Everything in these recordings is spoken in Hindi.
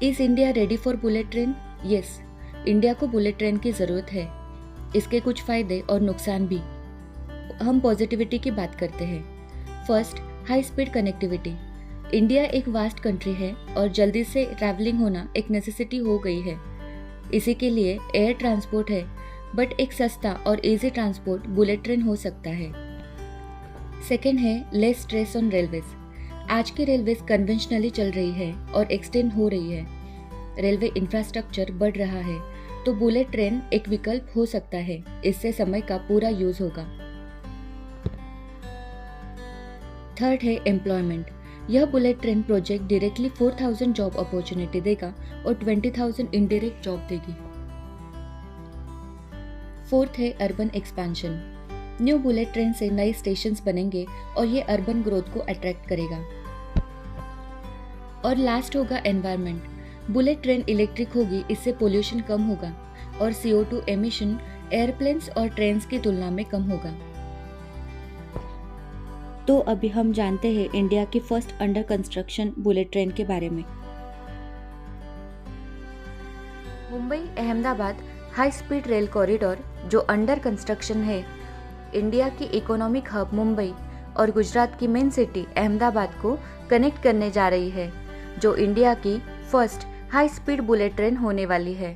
Is India ready for bullet train? Yes, India को बुलेट ट्रेन की ज़रूरत है। इसके कुछ फ़ायदे और नुकसान भी। हम पॉजिटिविटी की बात करते हैं। First, high speed connectivity. India एक वास्ट कंट्री है और जल्दी से ट्रैवलिंग होना एक नेसेसिटी हो गई है। इसी के लिए एयर ट्रांसपोर्ट है, बट एक सस्ता और इजी ट्रांसपोर्ट बुलेट ट्रेन हो सकता है। सेकेंड है लेस स्ट्रेस ऑन रेलवेज। आज की रेलवेज कन्वेंशनली चल रही है और एक्सटेंड हो रही है। रेलवे इंफ्रास्ट्रक्चर बढ़ रहा है, तो बुलेट ट्रेन एक विकल्प हो सकता है। इससे समय का पूरा यूज होगा। थर्ड है एम्प्लॉयमेंट। यह bullet train project directly 4000 job opportunity देगा और 20,000 इनडायरेक्ट जॉब देगी। फोर्थ है urban expansion. New bullet train से नए स्टेशंस बनेंगे और ये अर्बन ग्रोथ को अट्रैक्ट करेगा। और लास्ट होगा एनवायरनमेंट। बुलेट ट्रेन इलेक्ट्रिक होगी, इससे पोल्यूशन कम होगा और CO2 एमिशन एयरप्लेन्स और ट्रेन्स की तुलना में कम होगा। तो अभी हम जानते हैं इंडिया की first under construction bullet train के बारे में। Mumbai Ahmedabad high speed rail corridor जो अंडर कंस्ट्रक्शन है, इंडिया की इकोनॉमिक हब मुंबई और गुजरात की मेन सिटी अहमदाबाद को कनेक्ट करने जा रही है, जो इंडिया की first high speed bullet train होने वाली है।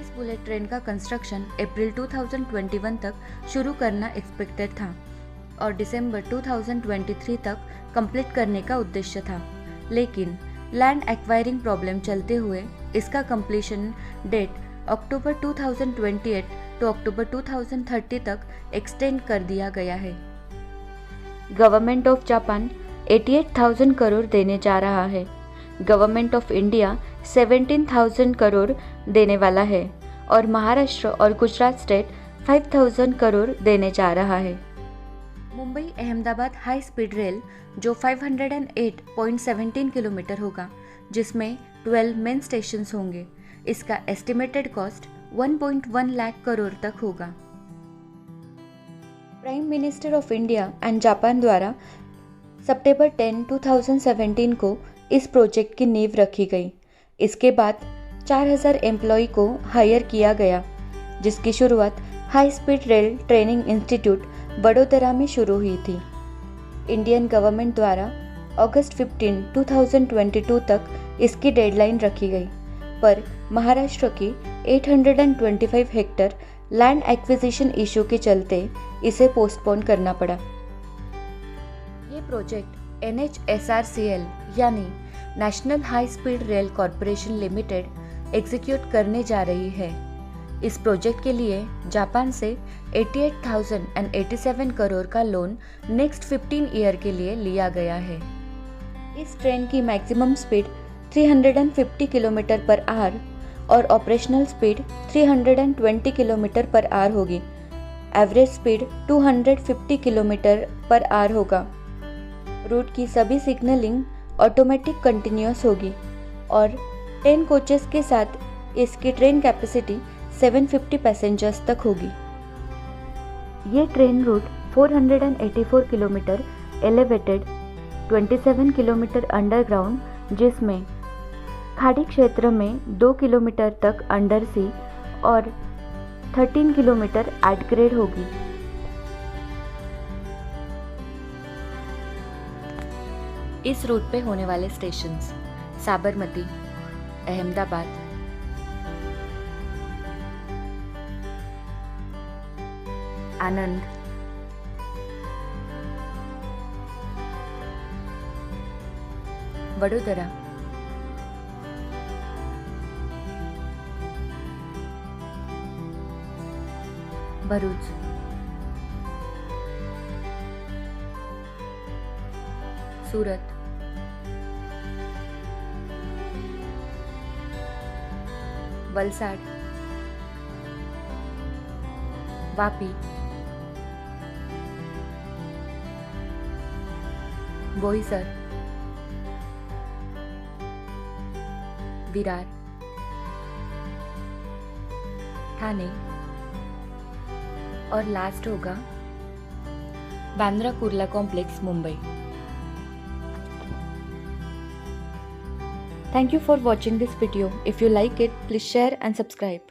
इस बुलेट ट्रेन का कंस्ट्रक्शन अप्रैल 2021 तक शुरू करना एक्सपेक्टेड था और दिसंबर 2023 तक कंप्लीट करने का उद्देश्य था, लेकिन लैंड एक्वायरिंग प्रॉब्लम चलते हुए इसका कंप्लीशन डेट अक्टूबर 2028 तो अक्टूबर 2030 तक एक्सटेंड कर दिया गया है। गवर्नमेंट ऑफ जापान 88,000 करोड़ देने जा रहा है। गवर्नमेंट ऑफ इंडिया 17,000 करोड़ देने वाला है और महाराष्ट्र और गुजरात स्टेट 5,000 करोड़ देने जा रहा है। Mumbai Ahmedabad high speed rail जो 508.17 किलोमीटर होगा, जिसमें 12 मेन स्टेशंस होंगे, इसका एस्टिमेटेड कॉस्ट 1.1 लाख करोड़ तक होगा। Prime minister of India and Japan द्वारा सितंबर 10, 2017 को इस प्रोजेक्ट की नींव रखी गई। इसके बाद 4000 एम्प्लॉय को हायर किया गया, जिसकी शुरुआत high speed rail training institute Vadodara में शुरू हुई थी। इंडियन गवर्नमेंट द्वारा अगस्त 15, 2022 तक इसकी डेडलाइन रखी गई, पर महाराष्ट्र की 825 हेक्टर लैंड एक्विजिशन इशू के चलते इसे पोस्टपोन करना पड़ा। ये प्रोजेक्ट NHSRCL यानी national high speed rail corporation limited execute करने जा रही है। इस प्रोजेक्ट के लिए जापान से 88,087 करोड़ का लोन नेक्स्ट 15 ईयर के लिए लिया गया है। इस ट्रेन की maximum speed 350 kilometre per hour और operational speed 320 kilometre per hour होगी। Average speed 250 kilometre per hour होगा। रूट की सभी सिग्नलिंग ऑटोमेटिक कंटिन्यूअस होगी और 10 कोचेस के साथ इसकी ट्रेन कैपेसिटी 750 पैसेंजर्स तक होगी। ये train route 484 kilometre elevated, 27 kilometre underground, जिसमें खाड़ी क्षेत्र में 2 किलोमीटर तक अंडर सी और 13 किलोमीटर एट ग्रेड होगी। इस रूट पे होने वाले स्टेशंस साबरमती, अहमदाबाद, आनंद, वडोदरा, भरूच, सूरत, वलसाड, वापी, बोईसर, विरार, ठाणे और लास्ट होगा Bandra Kurla complex, Mumbai. Thank you for watching this video. If you like it, please share and subscribe.